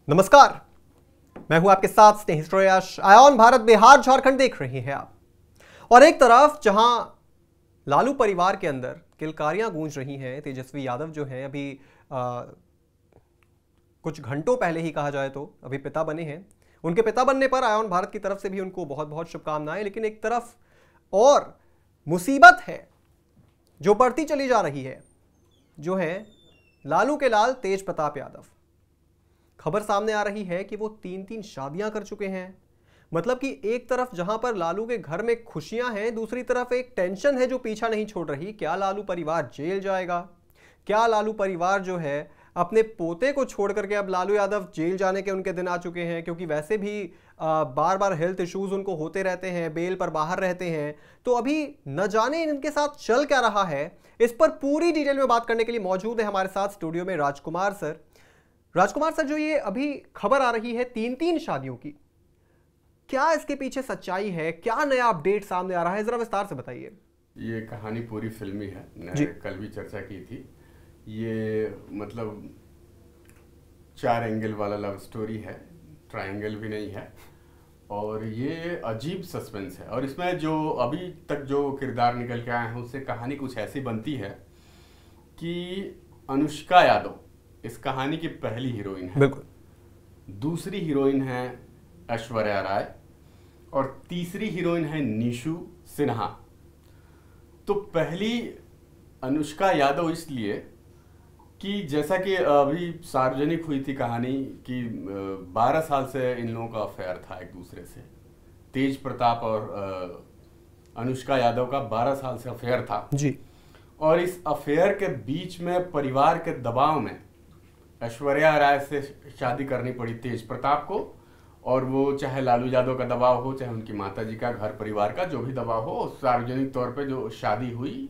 नमस्कार, मैं हूं आपके साथ स्नेही श्रेयस। आयोन भारत बिहार झारखंड देख रहे हैं आप। और एक तरफ जहां लालू परिवार के अंदर किलकारियां गूंज रही हैं, तेजस्वी यादव जो हैं अभी कुछ घंटों पहले ही कहा जाए तो अभी पिता बने हैं। उनके पिता बनने पर आयोन भारत की तरफ से भी उनको बहुत बहुत शुभकामनाएं। लेकिन एक तरफ और मुसीबत है जो बढ़ती चली जा रही है, जो है लालू के लाल तेज प्रताप यादव। खबर सामने आ रही है कि वो 3 शादियां कर चुके हैं। मतलब कि एक तरफ जहां पर लालू के घर में खुशियां हैं, दूसरी तरफ एक टेंशन है जो पीछा नहीं छोड़ रही। क्या लालू परिवार जेल जाएगा? क्या लालू परिवार जो है अपने पोते को छोड़ करके, अब लालू यादव जेल जाने के उनके दिन आ चुके हैं, क्योंकि वैसे भी बार बार हेल्थ इश्यूज उनको होते रहते हैं, बेल पर बाहर रहते हैं। तो अभी न जाने इनके साथ चल क्या रहा है, इस पर पूरी डिटेल में बात करने के लिए मौजूद है हमारे साथ स्टूडियो में राजकुमार सर। राजकुमार सर, जो ये अभी खबर आ रही है 3 शादियों की, क्या इसके पीछे सच्चाई है? क्या नया अपडेट सामने आ रहा है, जरा विस्तार से बताइए। ये कहानी पूरी फिल्मी है, मैंने कल भी चर्चा की थी। ये मतलब 4 एंगल वाला लव स्टोरी है, ट्रायंगल भी नहीं है। और ये अजीब सस्पेंस है। और इसमें जो अभी तक जो किरदार निकल के आए हैं, उससे कहानी कुछ ऐसी बनती है कि अनुष्का यादव इस कहानी की पहली हीरोइन है। बिल्कुल। दूसरी हीरोइन है ऐश्वर्या राय और तीसरी हीरोइन है निशु सिन्हा। तो पहली अनुष्का यादव इसलिए कि जैसा कि अभी सार्वजनिक हुई थी कहानी कि 12 साल से इन लोगों का अफेयर था एक दूसरे से। तेज प्रताप और अनुष्का यादव का 12 साल से अफेयर था जी। और इस अफेयर के बीच में परिवार के दबाव में ऐश्वर्या राय से शादी करनी पड़ी तेज प्रताप को। और वो चाहे लालू यादव का दबाव हो, चाहे उनकी माताजी का, घर परिवार का जो भी दबाव हो, सार्वजनिक तौर पे जो शादी हुई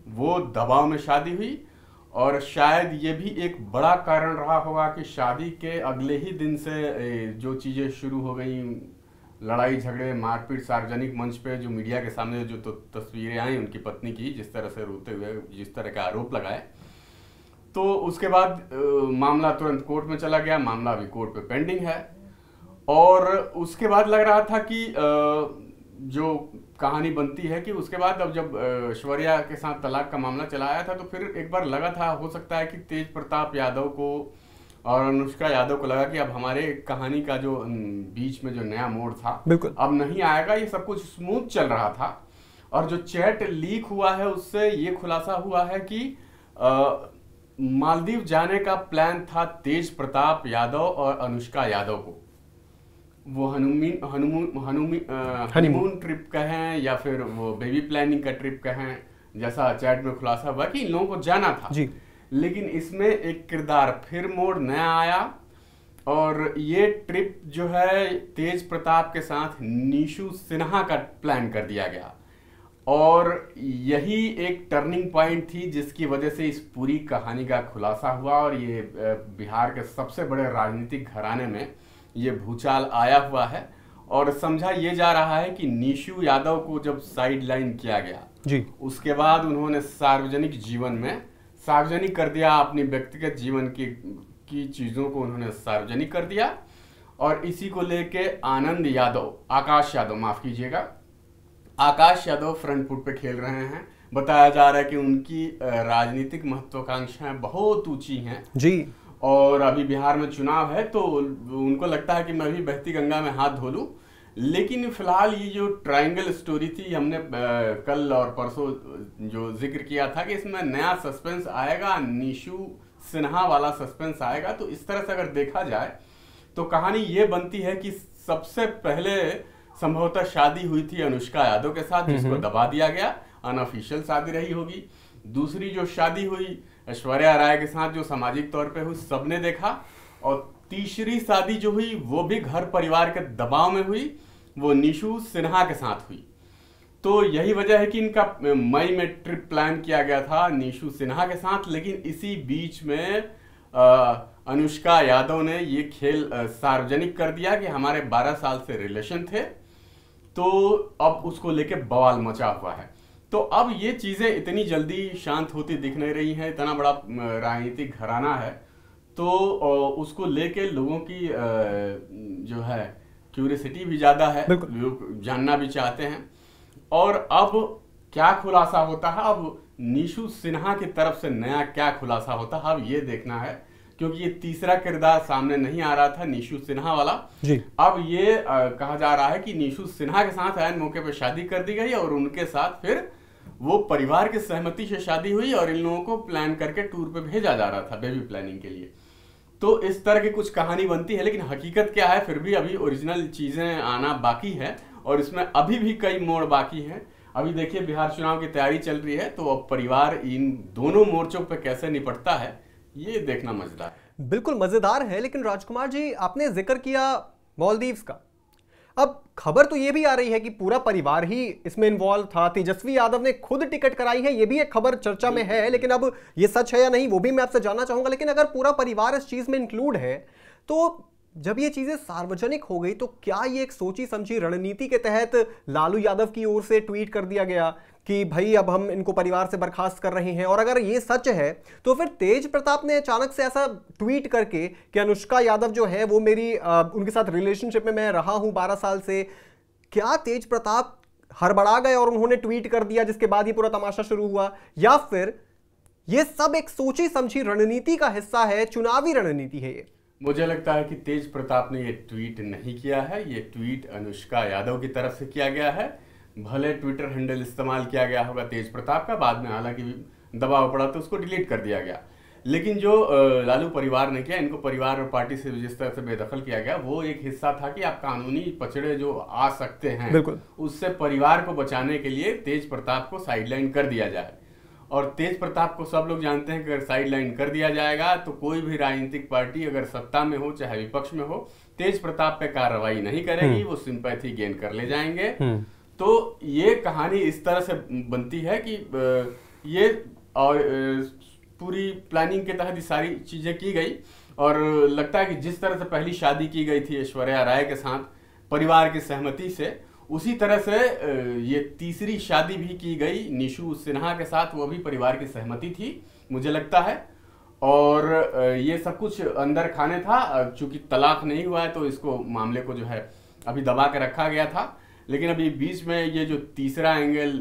वो दबाव में शादी हुई। और शायद ये भी एक बड़ा कारण रहा होगा कि शादी के अगले ही दिन से जो चीज़ें शुरू हो गई, लड़ाई झगड़े, मारपीट, सार्वजनिक मंच पे जो मीडिया के सामने जो तस्वीरें आई उनकी पत्नी की, जिस तरह से रोते हुए जिस तरह के आरोप लगाए, तो उसके बाद मामला तुरंत कोर्ट में चला गया। मामला अभी कोर्ट पे पेंडिंग है। और उसके बाद लग रहा था कि जो कहानी बनती है कि उसके बाद अब जब ऐश्वर्या के साथ तलाक का मामला चला आया था, तो फिर एक बार लगा था, हो सकता है कि तेज प्रताप यादव को और अनुष्का यादव को लगा कि अब हमारे कहानी का जो बीच में जो नया मोड़ था बिल्कुल अब नहीं आएगा। ये सब कुछ स्मूथ चल रहा था। और जो चैट लीक हुआ है उससे ये खुलासा हुआ है कि मालदीव जाने का प्लान था तेज प्रताप यादव और अनुष्का यादव को। वो हनीमून ट्रिप कहें या फिर वो बेबी प्लानिंग का ट्रिप कहें, जैसा चैट में खुलासा हुआ कि इन लोगों को जाना था जी। लेकिन इसमें एक किरदार फिर मोड़ नया आया और ये ट्रिप जो है तेज प्रताप के साथ निशु सिन्हा का प्लान कर दिया गया। और यही एक टर्निंग पॉइंट थी जिसकी वजह से इस पूरी कहानी का खुलासा हुआ। और ये बिहार के सबसे बड़े राजनीतिक घराने में ये भूचाल आया हुआ है। और समझा ये जा रहा है कि निशु यादव को जब साइडलाइन किया गया जी, उसके बाद उन्होंने सार्वजनिक जीवन में सार्वजनिक कर दिया, अपनी व्यक्तिगत जीवन की चीज़ों को उन्होंने सार्वजनिक कर दिया। और इसी को लेके आनंद यादव, आकाश यादव माफ कीजिएगा, आकाश यादव फ्रंट फुट पे खेल रहे हैं। बताया जा रहा है कि उनकी राजनीतिक महत्वाकांक्षाएं बहुत ऊंची हैं जी। और अभी बिहार में चुनाव है तो उनको लगता है कि मैं भी बहती गंगा में हाथ धो लूं। लेकिन फिलहाल ये जो ट्रायंगल स्टोरी थी, हमने कल और परसों जो जिक्र किया था कि इसमें नया सस्पेंस आएगा, निशु सिन्हा वाला सस्पेंस आएगा। तो इस तरह से अगर देखा जाए तो कहानी ये बनती है कि सबसे पहले संभवतः शादी हुई थी अनुष्का यादव के साथ, जिसको दबा दिया गया, अनऑफिशियल शादी रही होगी। दूसरी जो शादी हुई ऐश्वर्या राय के साथ, जो सामाजिक तौर पे हुई, सबने देखा। और तीसरी शादी जो हुई वो भी घर परिवार के दबाव में हुई, वो निशु सिन्हा के साथ हुई। तो यही वजह है कि इनका मई में ट्रिप प्लान किया गया था निशु सिन्हा के साथ। लेकिन इसी बीच में अनुष्का यादव ने ये खेल सार्वजनिक कर दिया कि हमारे 12 साल से रिलेशन थे। तो अब उसको लेके बवाल मचा हुआ है। तो अब ये चीजें इतनी जल्दी शांत होती दिख नहीं रही हैं। इतना बड़ा राजनीतिक घराना है तो उसको लेके लोगों की जो है क्यूरियोसिटी भी ज़्यादा है, लोग जानना भी चाहते हैं। और अब क्या खुलासा होता है, अब निशु सिन्हा की तरफ से नया क्या खुलासा होता है, अब ये देखना है, क्योंकि ये तीसरा किरदार सामने नहीं आ रहा था निशु सिन्हा वाला जी। अब ये कहा जा रहा है कि निशु सिन्हा के साथ ऐन मौके पर शादी कर दी गई और उनके साथ फिर वो परिवार की सहमति से शादी हुई और इन लोगों को प्लान करके टूर पे भेजा जा रहा था बेबी प्लानिंग के लिए। तो इस तरह की कुछ कहानी बनती है, लेकिन हकीकत क्या है फिर भी अभी ओरिजिनल चीजें आना बाकी है और इसमें अभी भी कई मोड़ बाकी हैं। अभी देखिए बिहार चुनाव की तैयारी चल रही है, तो अब परिवार इन दोनों मोर्चों पर कैसे निपटता है ये देखना मजेदार है। बिल्कुल मजेदार है। लेकिन राजकुमार जी, आपने जिक्र किया मालदीव्स का, अब खबर तो ये भी आ रही है कि पूरा परिवार ही इसमें इन्वॉल्व था। तेजस्वी यादव ने खुद टिकट कराई है, ये भी एक खबर चर्चा में है, लेकिन अब ये सच है या नहीं वो भी मैं आपसे जानना चाहूंगा। लेकिन अगर पूरा परिवार इस चीज में इंक्लूड है, तो जब ये चीजें सार्वजनिक हो गई, तो क्या ये एक सोची समझी रणनीति के तहत लालू यादव की ओर से ट्वीट कर दिया गया कि भाई अब हम इनको परिवार से बर्खास्त कर रहे हैं? और अगर ये सच है तो फिर तेज प्रताप ने अचानक से ऐसा ट्वीट करके कि अनुष्का यादव जो है वो मेरी उनके साथ रिलेशनशिप में मैं रहा हूं 12 साल से, क्या तेज प्रताप हड़बड़ा गए और उन्होंने ट्वीट कर दिया जिसके बाद ये पूरा तमाशा शुरू हुआ? या फिर ये सब एक सोची समझी रणनीति का हिस्सा है, चुनावी रणनीति है ये? मुझे लगता है कि तेज प्रताप ने ये ट्वीट नहीं किया है, ये ट्वीट अनुष्का यादव की तरफ से किया गया है। भले ट्विटर हैंडल इस्तेमाल किया गया होगा तेज प्रताप का, बाद में हालांकि दबाव पड़ा तो उसको डिलीट कर दिया गया, लेकिन जो लालू परिवार ने किया, इनको परिवार और पार्टी से जिस तरह से बेदखल किया गया, वो एक हिस्सा था कि आप कानूनी पचड़े जो आ सकते हैं उससे परिवार को बचाने के लिए तेज प्रताप को साइडलाइन कर दिया जाए। और तेज प्रताप को सब लोग जानते हैं कि अगर साइडलाइन कर दिया जाएगा तो कोई भी राजनीतिक पार्टी अगर सत्ता में हो चाहे विपक्ष में हो, तेज प्रताप पे कार्रवाई नहीं करेगी, वो सिंपैथी गेन कर ले जाएंगे। तो ये कहानी इस तरह से बनती है कि ये और पूरी प्लानिंग के तहत सारी चीजें की गई और लगता है कि जिस तरह से पहली शादी की गई थी ऐश्वर्या राय के साथ परिवार की सहमति से, उसी तरह से ये तीसरी शादी भी की गई निशु सिन्हा के साथ, वो भी परिवार की सहमति थी मुझे लगता है। और ये सब कुछ अंदर खाने था, चूंकि तलाक नहीं हुआ है तो इसको मामले को जो है अभी दबा के रखा गया था। लेकिन अभी बीच में ये जो तीसरा एंगल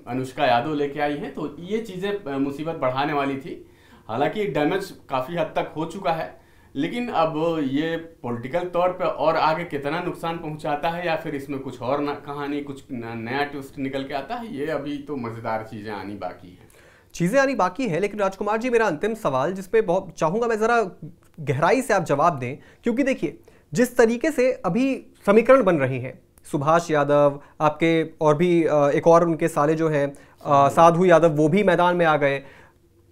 अनुष्का यादव लेके आई है, तो ये चीजें मुसीबत बढ़ाने वाली थी। हालांकि डैमेज काफी हद तक हो चुका है, लेकिन अब ये पॉलिटिकल तौर पे और आगे कितना नुकसान पहुंचाता है या फिर इसमें कुछ और कहानी कुछ नया ट्विस्ट निकल के आता है, ये अभी तो मजेदार चीजें आनी बाकी है। चीजें आनी बाकी है। लेकिन राजकुमार जी, मेरा अंतिम सवाल जिसपे बहुत चाहूंगा मैं जरा गहराई से आप जवाब दें, क्योंकि देखिए जिस तरीके से अभी समीकरण बन रही हैं, सुभाष यादव आपके और भी एक और उनके साले जो है साधु यादव, वो भी मैदान में आ गए,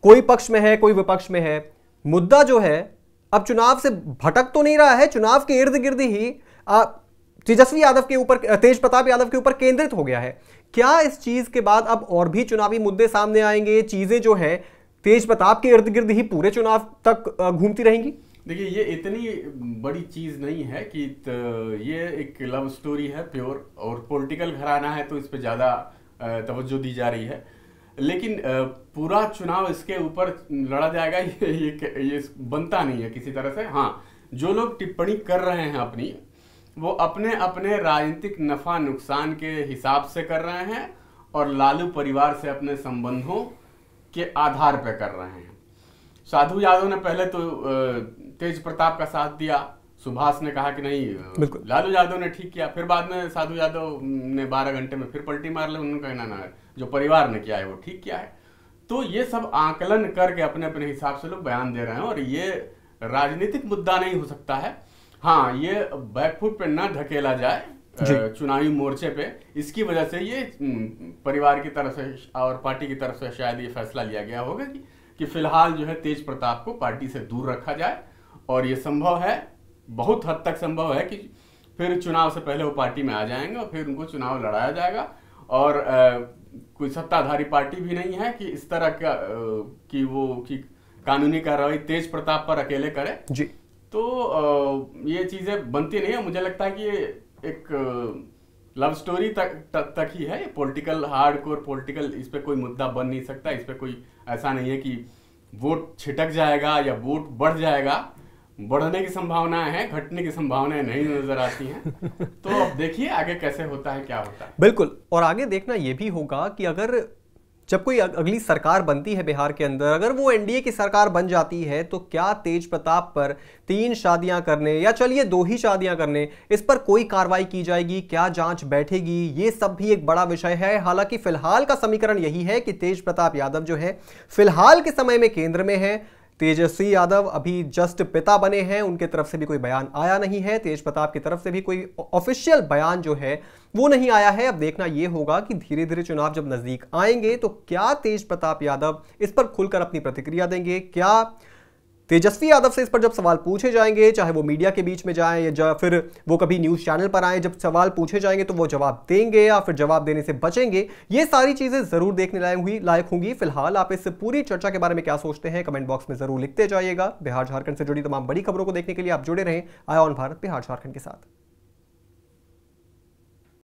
कोई पक्ष में है कोई विपक्ष में है। मुद्दा जो है अब चुनाव से भटक तो नहीं रहा है, चुनाव के इर्द गिर्द ही तेजस्वी यादव के ऊपर, तेज प्रताप यादव के ऊपर केंद्रित हो गया है। क्या इस चीज के बाद अब और भी चुनावी मुद्दे सामने आएंगे? चीजें जो है तेज प्रताप के इर्द गिर्द ही पूरे चुनाव तक घूमती रहेंगी? देखिए ये इतनी बड़ी चीज नहीं है कि ये एक लव स्टोरी है प्योर, और पॉलिटिकल घराना है तो इस पे ज्यादा तवज्जो दी जा रही है। लेकिन पूरा चुनाव इसके ऊपर लड़ा जाएगा ये बनता नहीं है किसी तरह से। हाँ, जो लोग टिप्पणी कर रहे हैं अपनी, वो अपने अपने राजनीतिक नफा नुकसान के हिसाब से कर रहे हैं और लालू परिवार से अपने संबंधों के आधार पर कर रहे हैं। साधु यादव ने पहले तो तेज प्रताप का साथ दिया, सुभाष ने कहा कि नहीं लालू यादव ने ठीक किया, फिर बाद में साधु यादव ने 12 घंटे में फिर पलटी मार ली, उन्होंने कहना ना जो परिवार ने किया है वो ठीक किया है। तो ये सब आकलन करके अपने अपने हिसाब से लोग बयान दे रहे हैं और ये राजनीतिक मुद्दा नहीं हो सकता है। हाँ, ये बैकफुट पे न ढकेला जाए चुनावी मोर्चे पे, इसकी वजह से ये परिवार की तरफ से और पार्टी की तरफ से शायद ये फैसला लिया गया होगा कि फिलहाल जो है तेज प्रताप को पार्टी से दूर रखा जाए। और ये संभव है, बहुत हद तक संभव है कि फिर चुनाव से पहले वो पार्टी में आ जाएंगे और फिर उनको चुनाव लड़ाया जाएगा। और कोई सत्ताधारी पार्टी भी नहीं है कि इस तरह का कि कानूनी कार्रवाई तेज प्रताप पर अकेले करे जी। तो ये चीजें बनती नहीं है। मुझे लगता है कि ये एक लव स्टोरी तक ही है, पॉलिटिकल हार्डकोर पॉलिटिकल, इस पे कोई मुद्दा बन नहीं सकता। इस पे कोई ऐसा नहीं है कि वोट छिटक जाएगा या वोट बढ़ जाएगा, बढ़ने की संभावनाएं हैं, घटने की संभावनाएं नहीं नजर आती हैं। तो अब देखिए आगे कैसे होता है, क्या होता है। बिल्कुल, और आगे देखना यह भी होगा कि अगर जब कोई अगली सरकार बनती है बिहार के अंदर, अगर वो एनडीए की सरकार बन जाती है, तो क्या तेज प्रताप पर 3 शादियां करने या चलिए 2 ही शादियां करने, इस पर कोई कार्रवाई की जाएगी, क्या जांच बैठेगी, ये सब भी एक बड़ा विषय है। हालांकि फिलहाल का समीकरण यही है कि तेज प्रताप यादव जो है फिलहाल के समय में केंद्र में है। तेजस्वी यादव अभी जस्ट पिता बने हैं, उनके तरफ से भी कोई बयान आया नहीं है, तेज प्रताप की तरफ से भी कोई ऑफिशियल बयान जो है वो नहीं आया है। अब देखना यह होगा कि धीरे धीरे चुनाव जब नजदीक आएंगे तो क्या तेज प्रताप यादव इस पर खुलकर अपनी प्रतिक्रिया देंगे, क्या तेजस्वी यादव से इस पर जब सवाल पूछे जाएंगे, चाहे वो मीडिया के बीच में जाएं या फिर वो कभी न्यूज़ चैनल पर आए, जब सवाल पूछे जाएंगे तो वो जवाब देंगे या फिर जवाब देने से बचेंगे, ये सारी चीज़ें ज़रूर देखने लायक होंगी। फिलहाल आप इस पूरी चर्चा के बारे में क्या सोचते हैं, कमेंट बॉक्स में ज़रूर लिखते जाइएगा। बिहार झारखंड से जुड़ी तमाम बड़ी खबरों को देखने के लिए आप जुड़े रहें आया ऑन भारत बिहार झारखंड के साथ।